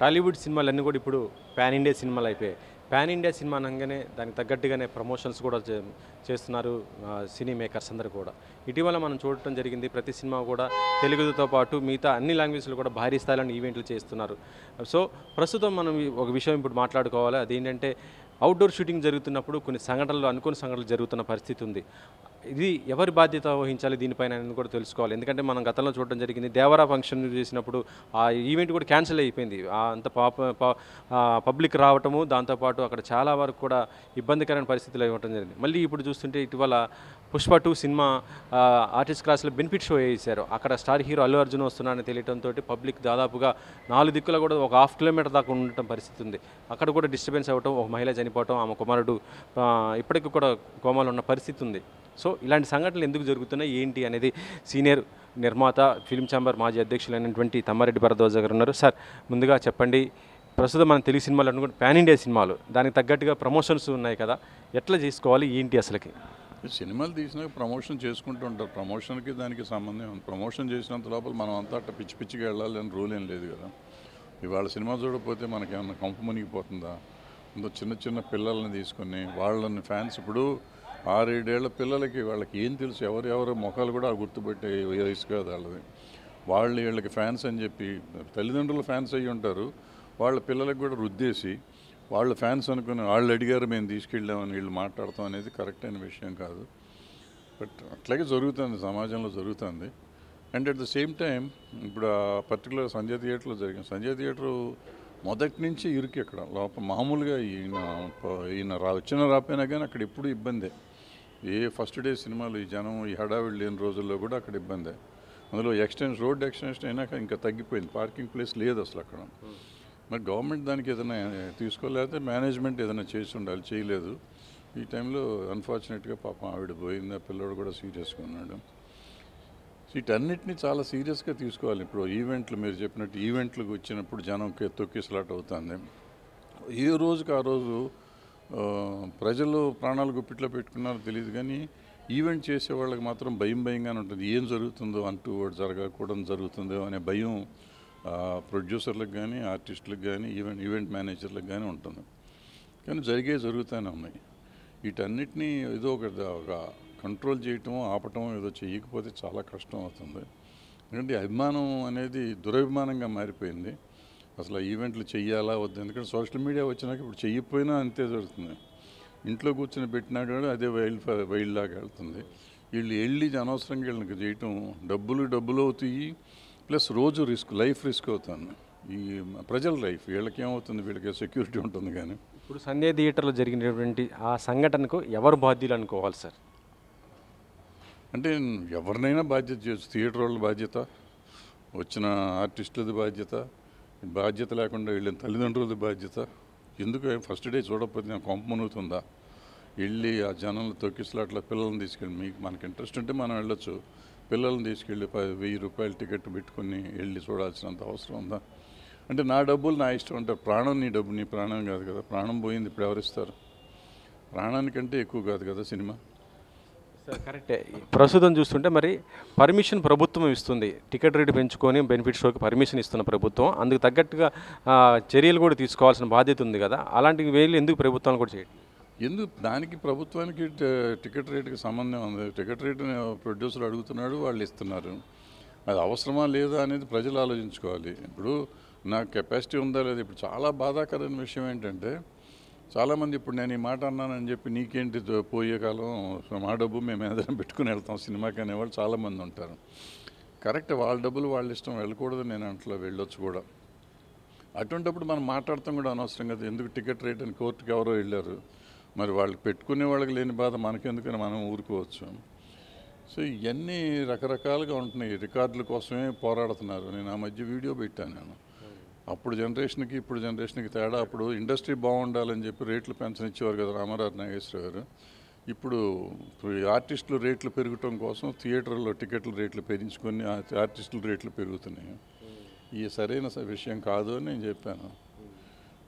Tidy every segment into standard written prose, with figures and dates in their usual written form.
టాలీవుడ్ సినిమాలన్నీ కూడా ఇప్పుడు పాన్ ఇండియా సినిమాలు అయిపోయాయి. పాన్ ఇండియా సినిమా అనగానే దానికి తగ్గట్టుగానే ప్రమోషన్స్ కూడా చేస్తున్నారు సినీ మేకర్స్ అందరూ కూడా. ఇటీవల మనం చూడటం జరిగింది. ప్రతి సినిమా కూడా తెలుగుతో పాటు మిగతా అన్ని లాంగ్వేజ్లు కూడా భారీ స్థాయిలో ఈవెంట్లు చేస్తున్నారు. సో ప్రస్తుతం మనం ఒక విషయం ఇప్పుడు మాట్లాడుకోవాలి. అదేంటంటే అవుట్డోర్ షూటింగ్ జరుగుతున్నప్పుడు కొన్ని సంఘటనలు అనుకోని సంఘటనలు జరుగుతున్న పరిస్థితి ఉంది. ఇది ఎవరి బాధ్యత వహించాలి దీనిపైన అనేది కూడా తెలుసుకోవాలి. ఎందుకంటే మనం గతంలో చూడడం జరిగింది. దేవరా ఫంక్షన్ చేసినప్పుడు ఆ ఈవెంట్ కూడా క్యాన్సిల్ అయిపోయింది. అంత పబ్లిక్ రావటము, దాంతోపాటు అక్కడ చాలా వరకు కూడా ఇబ్బందికరమైన పరిస్థితులు ఇవ్వటం జరిగింది. మళ్ళీ ఇప్పుడు చూస్తుంటే ఇటీవల పుష్ప 2 సినిమా ఆర్టిస్ట్ క్లాస్లో బెనిఫిట్ షో వేశారు. అక్కడ స్టార్ హీరో అల్లు అర్జున్ వస్తున్నారని తెలియడంతో పబ్లిక్ దాదాపుగా 4 దిక్కుల కూడా ఒక ½ కిలోమీటర్ దాకా ఉండటం పరిస్థితి ఉంది. అక్కడ కూడా డిస్టర్బెన్స్ అవ్వటం, ఒక మహిళ చనిపోవటం, ఆమె కుమారుడు ఇప్పటికీ కూడా కోమాలో ఉన్న పరిస్థితి ఉంది. సో ఇలాంటి సంఘటనలు ఎందుకు జరుగుతున్నాయి ఏంటి అనేది సీనియర్ నిర్మాత ఫిల్మ్ ఛాంబర్ మాజీ అధ్యక్షులైనటువంటి తమ్మారెడ్డి భరద్వాజ గారు ఉన్నారు. సార్, ముందుగా చెప్పండి, ప్రస్తుతం మన తెలుగు సినిమాలు అనుకుంటే పాన్ ఇండియా సినిమాలు దానికి తగ్గట్టుగా ప్రమోషన్స్ ఉన్నాయి కదా, ఎట్లా చేసుకోవాలి ఏంటి అసలుకి? సినిమాలు తీసినాక ప్రమోషన్ చేసుకుంటూ ఉంటారు. ప్రమోషన్కి దానికి సంబంధం ఉంది. ప్రమోషన్ చేసినంత లోపల మనం అంతా అట్లా పిచ్చి పిచ్చిగా వెళ్ళాలి అని రూల్ ఏం లేదు కదా. ఇవాళ సినిమా చూడకపోతే మనకేమన్నా కంపు మునిగిపోతుందా? ఇంత చిన్న చిన్న పిల్లల్ని తీసుకొని వాళ్ళని ఫ్యాన్స్, ఇప్పుడు 6-7 ఏళ్ల పిల్లలకి వాళ్ళకి ఏం తెలుసు? ఎవరెవరు ముఖాలు కూడా గుర్తుపెట్టే వయసు కాదు వాళ్ళది. వాళ్ళు వీళ్ళకి ఫ్యాన్స్ అని చెప్పి తల్లిదండ్రులు ఫ్యాన్స్ అయ్యి ఉంటారు. వాళ్ళ పిల్లలకి కూడా రుద్దేసి వాళ్ళు ఫ్యాన్స్ అనుకుని వాళ్ళు అడిగారు మేము తీసుకెళ్ళామని వీళ్ళు మాట్లాడతాం అనేది కరెక్ట్ అయిన విషయం కాదు. బట్ అట్లాగే జరుగుతుంది, సమాజంలో జరుగుతుంది. And at the same time ఇప్పుడు పర్టికులర్ సంజయ్ థియేటర్లో జరిగింది. సంజయ్ థియేటరు మొదటి నుంచి ఇరుకు ఇక్కడ లోపల మామూలుగా ఈయన వచ్చిన రాపోయినా కానీ అక్కడ ఎప్పుడు ఇబ్బందే. ఏ ఫస్ట్ డే సినిమాలు ఈ జనం ఈ హడావిడి లేని రోజుల్లో కూడా అక్కడ ఇబ్బందే. అందులో రోడ్ ఎక్స్టెన్షన్ అయినాక ఇంకా తగ్గిపోయింది. పార్కింగ్ ప్లేస్ లేదు అసలు అక్కడ. మరి గవర్నమెంట్ దానికి ఏదైనా తీసుకోలేకపోతే మేనేజ్మెంట్ ఏదైనా చేసి ఉండాలి, చేయలేదు. ఈ టైంలో అన్ఫార్చునేట్గా పాపం ఆవిడ పోయింది, ఆ పిల్లోడు కూడా సీరియస్గా ఉన్నాడు. వీటన్నిటిని చాలా సీరియస్గా తీసుకోవాలి. ఇప్పుడు ఈవెంట్లు మీరు చెప్పినట్టు ఈవెంట్లకు వచ్చినప్పుడు జనం తొక్కిసలాట అవుతుంది. ఏ రోజుకి ఆ రోజు ప్రజలు ప్రాణాలు గుప్పిట్లో పెట్టుకున్నారో తెలియదు, కానీ ఈవెంట్ చేసే వాళ్ళకి మాత్రం భయంగానే ఉంటుంది. ఏం జరుగుతుందో అంటూ జరగకూడదు జరుగుతుందో అనే భయం ప్రొడ్యూసర్లకు కానీ ఆర్టిస్టులకు కానీ ఈవెంట్ మేనేజర్లకు కానీ ఉంటుంది. కానీ జరుగుతూనే ఉన్నాయి. వీటన్నిటినీ ఏదో ఒక కంట్రోల్ చేయటం ఆపటం ఏదో చేయకపోతే చాలా కష్టం అవుతుంది. ఎందుకంటే అభిమానం అనేది దురభిమానంగా మారిపోయింది. అసలు ఈవెంట్లు చెయ్యాలా వద్దు, ఎందుకంటే సోషల్ మీడియా వచ్చినాక ఇప్పుడు చెయ్యకపోయినా అంతే జరుగుతుంది. ఇంట్లో కూర్చొని పెట్టినాడు అదే వైల్డ్ లాగా వెళ్తుంది. వీళ్ళు వెళ్ళి అనవసరంగా వీళ్ళకి చేయటం డబ్బులు అవుతాయి, ప్లస్ రోజు లైఫ్ రిస్క్ అవుతుంది. ఈ ప్రజల లైఫ్ వీళ్ళకేమవుతుంది, వీళ్ళకి సెక్యూరిటీ ఉంటుంది. కానీ ఇప్పుడు సంజయ్ థియేటర్లో జరిగినటువంటి ఆ సంఘటనకు ఎవరు బాధ్యులు అనుకోవాలి సార్? అంటే ఎవరినైనా బాధ్యత చేయొచ్చు. థియేటర్ వాళ్ళ బాధ్యత, వచ్చిన ఆర్టిస్టులది బాధ్యత లేకుండా వెళ్ళిన తల్లిదండ్రులది బాధ్యత. ఎందుకు ఫస్ట్ డే చూడకపోతే నాకు కొంప మునుగుతుందా? వెళ్ళి ఆ జనంలో తొక్కిసలాట్ల పిల్లల్ని తీసుకెళ్ళి మనకి ఇంట్రెస్ట్ ఉంటే మనం వెళ్ళొచ్చు. పిల్లల్ని తీసుకెళ్ళి 1000 రూపాయలు టికెట్ పెట్టుకుని వెళ్ళి చూడాల్సినంత అవసరం ఉందా? అంటే నా డబ్బులు నా ఇష్టం అంటే ప్రాణం నీ డబ్బు, నీ ప్రాణం కాదు కదా. ప్రాణం పోయింది ఇప్పుడు ఎవరిస్తారు? ప్రాణానికంటే ఎక్కువ కాదు కదా సినిమా. కరెక్టే. ప్రస్తుతం చూస్తుంటే మరి పర్మిషన్ ప్రభుత్వం ఇస్తుంది. టికెట్ రేటు పెంచుకొని బెనిఫిట్ షోకి పర్మిషన్ ఇస్తున్న ప్రభుత్వం, అందుకు తగ్గట్టుగా చర్యలు కూడా తీసుకోవాల్సిన బాధ్యత ఉంది కదా. అలాంటి వేలు ఎందుకు ప్రభుత్వాలు కూడా చేయడం? దానికి ప్రభుత్వానికి టికెట్ రేటుకి సంబంధం ఉంది. టికెట్ రేటుని ప్రొడ్యూసర్ అడుగుతున్నాడు, వాళ్ళు ఇస్తున్నారు. అది అవసరమా లేదా అనేది ప్రజలు ఆలోచించుకోవాలి. ఇప్పుడు నాకు కెపాసిటీ ఉందా లేదా? ఇప్పుడు చాలా బాధాకరమైన విషయం ఏంటంటే చాలామంది ఇప్పుడు నేను ఈ మాట అన్నానని చెప్పి నీకేంటి పోయే కాలం మా డబ్బు మేము ఏదైనా పెట్టుకుని వెళ్తాం సినిమాకి అనేవాళ్ళు చాలామంది ఉంటారు. కరెక్ట్, వాళ్ళ డబ్బులు వాళ్ళ ఇష్టం, వెళ్ళకూడదు నేను అంట్లో వెళ్ళొచ్చు కూడా. అటువంటిప్పుడు మనం మాట్లాడతాం కూడా అనవసరం కదా. ఎందుకు టికెట్ రేట్ అని కోర్టుకి ఎవరో వెళ్ళారు, మరి వాళ్ళు పెట్టుకునే వాళ్ళకి లేని బాధ మనకెందుకని మనం ఊరుకోవచ్చు. సో ఇవన్నీ రకరకాలుగా ఉంటున్నాయి. రికార్డుల కోసమే పోరాడుతున్నారు. నేను ఆ మధ్య వీడియో పెట్టాను. నేను అప్పుడు జనరేషన్కి ఇప్పుడు జనరేషన్కి తేడా. అప్పుడు ఇండస్ట్రీ బాగుండాలని చెప్పి రేట్లు పెంచనిచ్చేవారు కదా రామారావు నాగేశ్వర గారు. ఇప్పుడు ఆర్టిస్టులు రేట్లు పెరగటం కోసం థియేటర్లో టికెట్ల రేట్లు పెంచుకొని ఆర్టిస్టుల రేట్లు పెరుగుతున్నాయి. ఈ సరైన విషయం కాదు అని నేను చెప్పాను.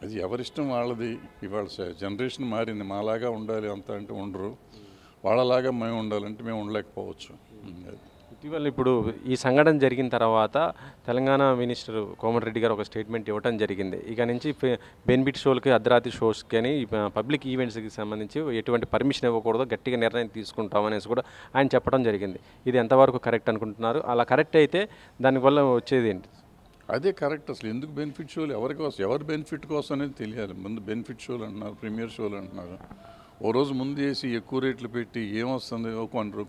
అది ఎవరిష్టం వాళ్ళది. ఇవాళ జనరేషన్ మారింది. మాలాగా ఉండాలి అంత అంటే ఉండరు, వాళ్ళలాగా మేము ఉండాలంటే మేము ఉండలేకపోవచ్చు. ఇటీవల ఇప్పుడు ఈ సంఘటన జరిగిన తర్వాత తెలంగాణ మినిస్టర్ కోమటిరెడ్డి గారు ఒక స్టేట్మెంట్ ఇవ్వడం జరిగింది. ఇక నుంచి బెనిఫిట్ షోలకి, అర్ధరాత్రి షోస్కి కానీ పబ్లిక్ ఈవెంట్స్కి సంబంధించి ఎటువంటి పర్మిషన్ ఇవ్వకూడదు, గట్టిగా నిర్ణయం తీసుకుంటాం అనేసి కూడా ఆయన చెప్పడం జరిగింది. ఇది ఎంతవరకు కరెక్ట్ అనుకుంటున్నారు? అలా కరెక్ట్ అయితే దానివల్ల వచ్చేది ఏంటి? అదే కరెక్ట్. అసలు ఎందుకు బెనిఫిట్ షోలు, ఎవరి కోసం, ఎవరి బెనిఫిట్ కోసం అనేది తెలియాలి. ముందు బెనిఫిట్ షోలు అంటున్నారు, ప్రీమియర్ షోలు అంటున్నారు. ఓ రోజు ముందు వేసి ఎక్కువ రేట్లు పెట్టి ఏమొస్తుంది,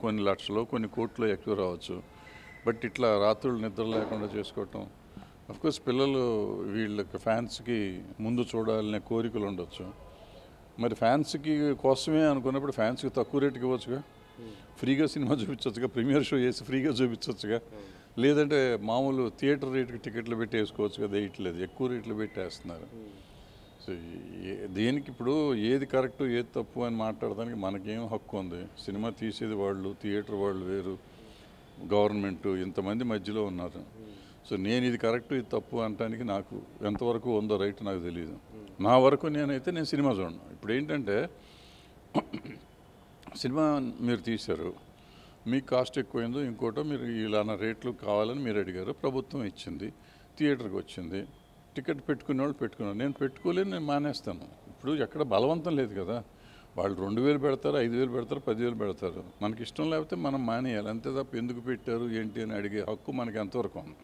కొన్ని లక్షలు కొన్ని కోట్లు ఎక్కువ రావచ్చు. బట్ ఇట్లా రాత్రులు నిద్ర లేకుండా చేసుకోవటం, అఫ్కోర్స్ పిల్లలు వీళ్ళకి ఫ్యాన్స్కి ముందు చూడాలనే కోరికలు ఉండొచ్చు. మరి ఫ్యాన్స్కి కోసమే అనుకున్నప్పుడు ఫ్యాన్స్కి తక్కువ రేటుకి ఇవ్వచ్చుగా, ఫ్రీగా సినిమా చూపించవచ్చుగా, ప్రీమియర్ షో చేసి ఫ్రీగా చూపించవచ్చుగా. లేదంటే మామూలు థియేటర్ రేటుకి టికెట్లు పెట్టి వేసుకోవచ్చు కదా, వేయట్లేదు, ఎక్కువ రేట్లు పెట్టి వేస్తున్నారు. సో దేనికి ఇప్పుడు ఏది కరెక్ట్ ఏది తప్పు అని మాట్లాడడానికి మనకేం హక్కు ఉంది? సినిమా తీసేది వాళ్ళు, థియేటర్ వాళ్ళు వేరు, గవర్నమెంట్, ఇంతమంది మధ్యలో ఉన్నారు. సో నేను ఇది కరెక్ట్ ఇది తప్పు అనడానికి నాకు ఎంతవరకు ఉందో రైట్ నాకు తెలియదు. నా వరకు నేను సినిమా చూడను. ఇప్పుడు ఏంటంటే సినిమా మీరు తీశారు, మీకు కాస్ట్ ఎక్కువైందో ఇంకోటో, మీరు ఇలానా రేట్లు కావాలని మీరు అడిగారు, ప్రభుత్వం ఇచ్చింది, థియేటర్కి వచ్చింది, టికెట్ పెట్టుకునే వాళ్ళు పెట్టుకున్నారు. నేను పెట్టుకోలేను, నేను మానేస్తాను. ఇప్పుడు ఎక్కడ బలవంతం లేదు కదా. వాళ్ళు 2000 పెడతారు, 5000 పెడతారు, 10,000 పెడతారు. మనకి ఇష్టం లేకపోతే మనం మానేయాలి, అంతే తప్ప ఎందుకు పెట్టారు ఏంటి అని అడిగే హక్కు మనకి ఎంతవరకు ఉంది?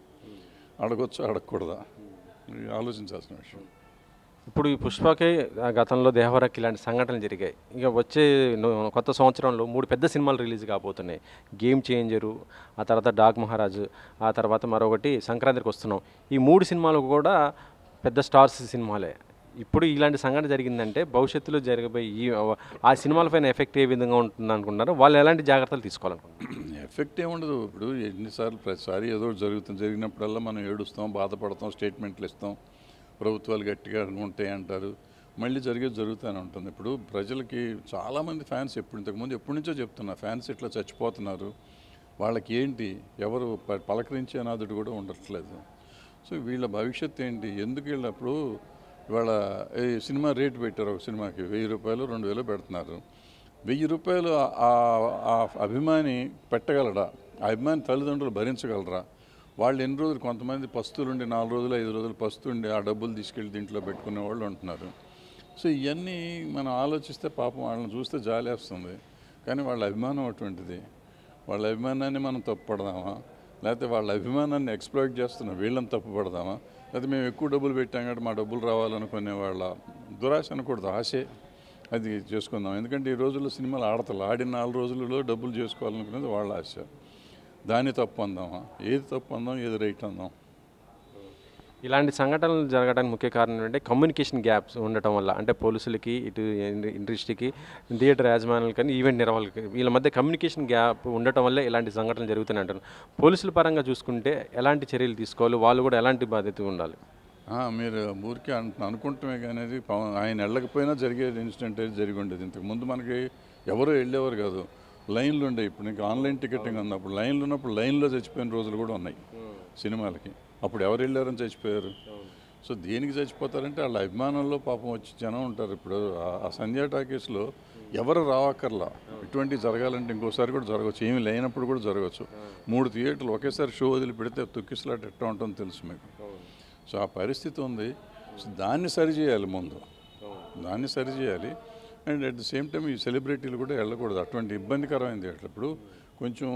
అడగొచ్చా అడగకూడదా ఆలోచించాల్సిన విషయం. ఇప్పుడు ఈ పుష్పకే గతంలో దేవరకి ఇలాంటి సంఘటనలు జరిగాయి. ఇక వచ్చే కొత్త సంవత్సరంలో 3 పెద్ద సినిమాలు రిలీజ్ కాబోతున్నాయి. గేమ్ చేంజరు, ఆ తర్వాత డాగ్ మహారాజు, ఆ తర్వాత మరొకటి సంక్రాంతికి వస్తున్నాం. ఈ 3 సినిమాలు కూడా పెద్ద స్టార్స్ సినిమాలే. ఇప్పుడు ఇలాంటి సంఘటన జరిగిందంటే భవిష్యత్తులో జరగబోయే ఆ సినిమాలపైన ఎఫెక్ట్ ఏ విధంగా ఉంటుంది అనుకుంటున్నారు? వాళ్ళు ఎలాంటి జాగ్రత్తలు తీసుకోవాలనుకుంటున్నారు? ఎఫెక్ట్ ఏముండదు. ఇప్పుడు ఎన్నిసార్లు ప్రతిసారి ఏదో జరిగినప్పుడల్లా మనం ఏడుస్తాం, బాధపడతాం, స్టేట్మెంట్లు ఇస్తాం, ప్రభుత్వాలు గట్టిగా ఉంటాయి అంటారు, మళ్ళీ జరుగుతూనే ఉంటుంది. ఇప్పుడు ప్రజలకి చాలామంది ఫ్యాన్స్ ఎప్పటి నుంచో చెప్తున్నా, ఫ్యాన్స్ ఇట్లా చచ్చిపోతున్నారు, వాళ్ళకి ఏంటి, ఎవరు పలకరించే అనాథుడు కూడా ఉండట్లేదు. సో వీళ్ళ భవిష్యత్తు ఏంటి? ఎందుకు వీళ్ళప్పుడు ఇవాళ ఈ సినిమా రేటు పెట్టారు, ఒక సినిమాకి 1000 రూపాయలు 2000 పెడుతున్నారు. 1000 రూపాయలు ఆ అభిమాని పెట్టగలడా? ఆ అభిమాని తల్లిదండ్రులు భరించగలరా? వాళ్ళు ఎన్ని రోజులు, కొంతమంది పస్తులుండి 4 రోజులు 5 రోజులు పస్తుండి ఆ డబ్బులు తీసుకెళ్ళి దీంట్లో పెట్టుకునే వాళ్ళు ఉంటున్నారు. సో ఇవన్నీ మనం ఆలోచిస్తే పాపం వాళ్ళని చూస్తే జాలేస్తుంది. కానీ వాళ్ళ అభిమానం అటువంటిది. వాళ్ళ అభిమానాన్ని మనం తప్పుపడదామా? లేకపోతే వాళ్ళ అభిమానాన్ని ఎక్స్‌ప్లాయిట్ చేస్తున్నాం వీళ్ళని తప్పుపడదామా? లేకపోతే మేము ఎక్కువ డబ్బులు పెట్టాం కాబట్టి మా డబ్బులు రావాలనుకునే వాళ్ళ దురాశ అనకూడదు, ఆశే అది చేసుకుందాం. ఎందుకంటే ఈ రోజుల్లో సినిమాలు ఆడిన 4 రోజులలో డబ్బులు చేసుకోవాలనుకునేది వాళ్ళ ఆశ. దాన్ని తప్పు అందామా? ఏది తప్పు అందాం, ఏది రైట్ అందాం? ఇలాంటి సంఘటనలు జరగడానికి ముఖ్య కారణం ఏంటంటే కమ్యూనికేషన్ గ్యాప్స్ ఉండటం వల్ల. అంటే పోలీసులకి, ఇటు ఇండస్ట్రీకి, థియేటర్ యాజమాన్యాలు కానీ, ఈవెంట్ నిర్వాహకులకి, వీళ్ళ మధ్య కమ్యూనికేషన్ గ్యాప్ ఉండటం వల్లే ఇలాంటి సంఘటనలు జరుగుతున్నాయి అంటారు. పోలీసుల పరంగా చూసుకుంటే ఎలాంటి చర్యలు తీసుకోవాలి? వాళ్ళు కూడా ఎలాంటి బాధ్యత ఉండాలి? మీరు ఊరికే అనుకుంటమే కానీ ఆయన వెళ్ళకపోయినా జరిగే ఇన్సిడెంట్ అయితే జరిగి ఉండేది. ఇంతకుముందు మనకి ఎవరో వెళ్ళేవారు కాదు, లైన్లు ఉండే. ఇప్పుడు నీకు ఆన్లైన్ టికెటింగ్ ఉన్నప్పుడు లైన్లు ఉన్నప్పుడు లైన్లో చచ్చిపోయిన రోజులు కూడా ఉన్నాయి సినిమాలకి. అప్పుడు ఎవరు వెళ్ళారని చచ్చిపోయారు. సో దేనికి చచ్చిపోతారంటే వాళ్ళ అభిమానంలో పాపం వచ్చి జనం ఉంటారు. ఇప్పుడు ఆ సంధ్యా టాకీస్లో ఎవరు రావక్కర్లా, ఇటువంటివి జరగాలంటే ఇంకోసారి కూడా జరగవచ్చు, ఏమీ లేనప్పుడు కూడా జరగవచ్చు. 3 థియేటర్లు ఒకేసారి షో వదిలి పెడితే తొక్కిసలాట ఎట్లా ఉంటుందో తెలుసు మీకు. సో ఆ పరిస్థితి ఉంది. సో దాన్ని సరిచేయాలి, ముందు దాన్ని సరిచేయాలి. And at the same time ఈ సెలబ్రిటీలు కూడా వెళ్ళకూడదు, అటువంటి ఇబ్బందికరమైంది. అప్పుడు కొంచెం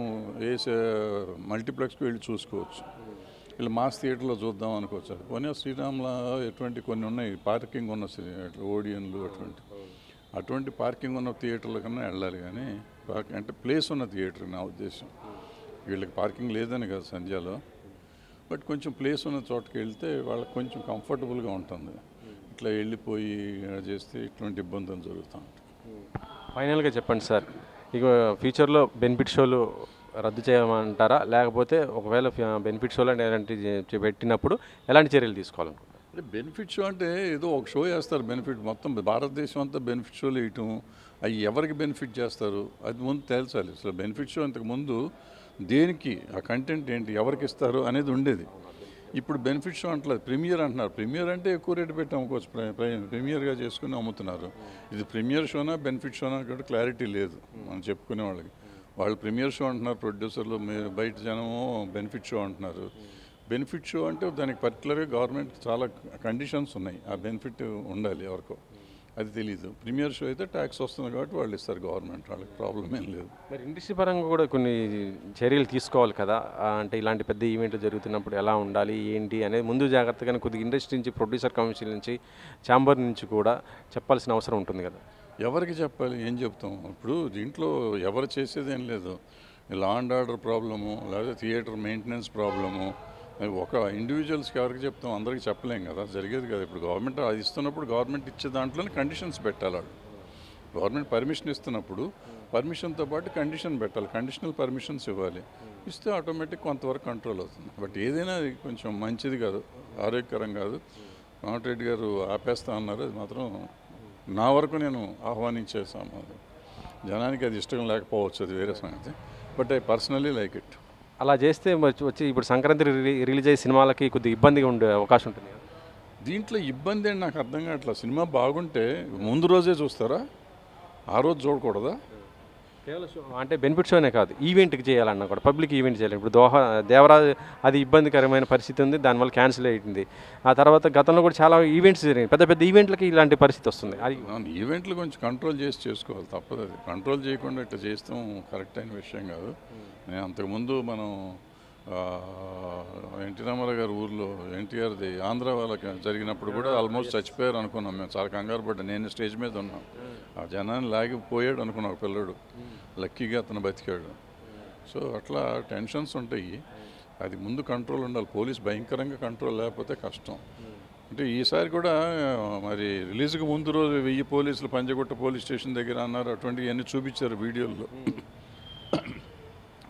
మల్టీప్లెక్స్కి వెళ్ళి చూసుకోవచ్చు, వీళ్ళు మాస్ థియేటర్లో చూద్దాం అనుకోవచ్చు. పోనీ శ్రీరామ్లో ఎటువంటి కొన్ని ఉన్నాయి పార్కింగ్ ఉన్న ఓడియన్లు, అటువంటి పార్కింగ్ ఉన్న థియేటర్ల కన్నా వెళ్ళాలి. కానీ అంటే ప్లేస్ ఉన్న థియేటర్ నా ఉద్దేశం. వీళ్ళకి పార్కింగ్ లేదని కాదు సంధ్యాలో, బట్ కొంచెం ప్లేస్ ఉన్న చోటుకి వెళ్తే వాళ్ళకి కొంచెం కంఫర్టబుల్గా ఉంటుంది. ఇట్లా వెళ్ళిపోయి చేస్తే ఇట్లాంటి ఇబ్బందులు జరుగుతూ ఉంటాయి. ఫైనల్గా చెప్పండి సార్, ఇక ఫ్యూచర్లో బెనిఫిట్ షోలు రద్దు చేయమంటారా? లేకపోతే ఒకవేళ బెనిఫిట్ షోలు ఎలాంటి పెట్టినప్పుడు ఎలాంటి చర్యలు తీసుకోవాలనుకుంటారు? అంటే బెనిఫిట్ షో అంటే ఏదో ఒక షో వేస్తారు, బెనిఫిట్ మొత్తం భారతదేశం అంతా బెనిఫిట్ షోలు వేయటం, అవి ఎవరికి బెనిఫిట్ చేస్తారు అది ముందు తేల్చాలి. అసలు బెనిఫిట్ షో ఇంతకుముందు దేనికి, ఆ కంటెంట్ ఏంటి, ఎవరికి ఇస్తారు అనేది ఉండేది. ఇప్పుడు బెనిఫిట్ షో అంటలేదు, ప్రీమియర్ అంటున్నారు. ప్రీమియర్ అంటే ఎక్కువ రేటు పెట్టి అమ్ముకోవచ్చు, ప్రీమియర్గా చేసుకుని అమ్ముతున్నారు. ఇది ప్రీమియర్ షోనా బెనిఫిట్ షోనా కూడా క్లారిటీ లేదు మనం చెప్పుకునే వాళ్ళకి. వాళ్ళు ప్రీమియర్ షో అంటున్నారు ప్రొడ్యూసర్లు, మీరు బయట జనము బెనిఫిట్ షో అంటున్నారు. బెనిఫిట్ షో అంటే దానికి పర్టికులర్గా గవర్నమెంట్ చాలా కండిషన్స్ ఉన్నాయి, ఆ బెనిఫిట్ ఉండాలి ఎవరికో, అది తెలీదు. ప్రీమియర్ షో అయితే ట్యాక్స్ వస్తుంది కాబట్టి వాళ్ళు ఇస్తారు, గవర్నమెంట్ వాళ్ళకి ప్రాబ్లం ఏం లేదు. మరి ఇండస్ట్రీ పరంగా కూడా కొన్ని చర్యలు తీసుకోవాలి కదా, అంటే ఇలాంటి పెద్ద ఈవెంట్లు జరుగుతున్నప్పుడు ఎలా ఉండాలి ఏంటి అనేది ముందు జాగ్రత్తగానే కొద్దిగా ఇండస్ట్రీ నుంచి, ప్రొడ్యూసర్ కౌన్సిల్ నుంచి, ఛాంబర్ నుంచి కూడా చెప్పాల్సిన అవసరం ఉంటుంది కదా. ఎవరికి చెప్పాలి, ఏం చెప్తాం? ఇప్పుడు దీంట్లో ఎవరు చేసేది ఏం లేదు. లా అండ్ ఆర్డర్ ప్రాబ్లము, లేకపోతే థియేటర్ మెయింటెనెన్స్ ప్రాబ్లము, ఒక ఇండివిజువల్స్కి ఎవరికి చెప్తాం? అందరికీ చెప్పలేం కదా, జరిగేది కదా. ఇప్పుడు గవర్నమెంట్ అది ఇస్తున్నప్పుడు గవర్నమెంట్ ఇచ్చే దాంట్లోనే కండిషన్స్ పెట్టాలి వాళ్ళు. గవర్నమెంట్ పర్మిషన్ ఇస్తున్నప్పుడు పర్మిషన్తో పాటు కండిషన్ పెట్టాలి, కండిషనల్ పర్మిషన్స్ ఇవ్వాలి. ఇస్తే ఆటోమేటిక్ కొంతవరకు కంట్రోల్ అవుతుంది. బట్ ఏదైనా అది కొంచెం మంచిది కాదు, ఆరోగ్యకరం కాదు. రామరెడ్డి గారు ఆపేస్తా అన్నారు, అది మాత్రం నా వరకు నేను ఆహ్వానించేసాము. అది జనానికి అది ఇష్టం లేకపోవచ్చు, అది వేరే సంగతి. But I personally like it. అలా చేస్తే వచ్చి ఇప్పుడు సంక్రాంతి రిలీజ్ అయ్యే సినిమాలకి కొద్దిగా ఇబ్బందిగా ఉండే అవకాశం ఉంటుంది కదా. దీంట్లో ఇబ్బంది అని నాకు అర్థం కావట్లేదు. సినిమా బాగుంటే ముందు రోజే చూస్తారా, ఆ రోజు చూడకూడదా? కేవలం షో అంటే బెనిఫిట్ షోనే కాదు, ఈవెంట్కి చేయాలన్నా కూడా పబ్లిక్ ఈవెంట్ చేయాలి. ఇప్పుడు దేవరాజ్ అది ఇబ్బందికరమైన పరిస్థితి ఉంది, దానివల్ల క్యాన్సిల్ అయ్యింది. ఆ తర్వాత గతంలో కూడా చాలా ఈవెంట్స్ జరిగాయి, పెద్ద పెద్ద ఈవెంట్లకి ఇలాంటి పరిస్థితి వస్తుంది. అది ఈవెంట్లు కొంచెం కంట్రోల్ చేసి చేసుకోవాలి, తప్పదు. అది కంట్రోల్ చేయకుండా ఇట్లా చేస్తాం కరెక్ట్ అయిన విషయం కాదు. నేను అంతకుముందు మనం ఎన్టీ రామారావు గారి ఊర్లో ఎన్టీఆర్ది ఆంధ్ర వాళ్ళకి జరిగినప్పుడు కూడా ఆల్మోస్ట్ చచ్చిపోయారు అనుకున్నాం మేము, చాలా కంగారు పడ్డా. నేను స్టేజ్ మీద ఉన్నాం, ఆ జనాన్ని లాగిపోయాడు అనుకున్నా ఒక పిల్లడు, లక్కీగా అతను బతికాడు. సో అట్లా టెన్షన్స్ ఉంటాయి, అది ముందు కంట్రోల్ ఉండాలి. పోలీస్ భయంకరంగా కంట్రోల్ లేకపోతే కష్టం. అంటే ఈసారి కూడా మరి రిలీజ్కి ముందు రోజు 1000 పోలీసులు పంజగుట్ట పోలీస్ స్టేషన్ దగ్గర అన్నారు, అటువంటివన్నీ చూపించారు వీడియోల్లో.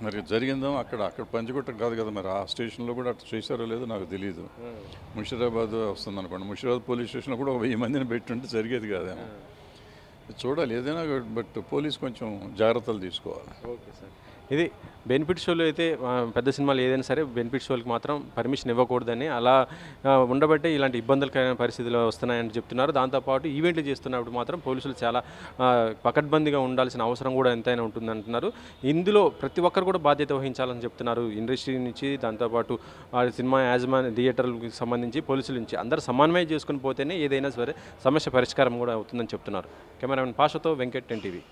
మరి జరిగిందో అక్కడ పంచగుట్ట కాదు కదా, మరి ఆ స్టేషన్లో కూడా అట్లా చేశారో లేదో నాకు తెలియదు. ముషిరాబాద్ వస్తుంది అనుకోండి, ముషిరాబాద్ పోలీస్ స్టేషన్లో కూడా 1000 మందిని పెట్టుంటే జరిగేది కాదేమో. చూడాలి ఏదైనా, బట్ పోలీస్ కొంచెం జాగ్రత్తలు తీసుకోవాలి. ఓకే సార్, ఇది బెనిఫిట్ షోలు అయితే పెద్ద సినిమాలు ఏదైనా సరే బెనిఫిట్ షోలకు మాత్రం పర్మిషన్ ఇవ్వకూడదని, అలా ఉండబట్టే ఇలాంటి ఇబ్బందులకైన పరిస్థితులు వస్తున్నాయని చెప్తున్నారు. దాంతోపాటు ఈవెంట్లు చేస్తున్నప్పుడు మాత్రం పోలీసులు చాలా పకడ్బందీగా ఉండాల్సిన అవసరం కూడా ఎంతైనా ఉంటుందంటున్నారు. ఇందులో ప్రతి ఒక్కరు కూడా బాధ్యత వహించాలని చెప్తున్నారు. ఇండస్ట్రీ నుంచి, దాంతోపాటు సినిమా యాజమాన్య థియేటర్లకు సంబంధించి, పోలీసుల నుంచి అందరూ సమన్వయం చేసుకుని పోతేనే ఏదైనా సరే సమస్య పరిష్కారం కూడా అవుతుందని చెప్తున్నారు. కెమెరామెన్ పాషతో వెంకట్, 10 టీవీ.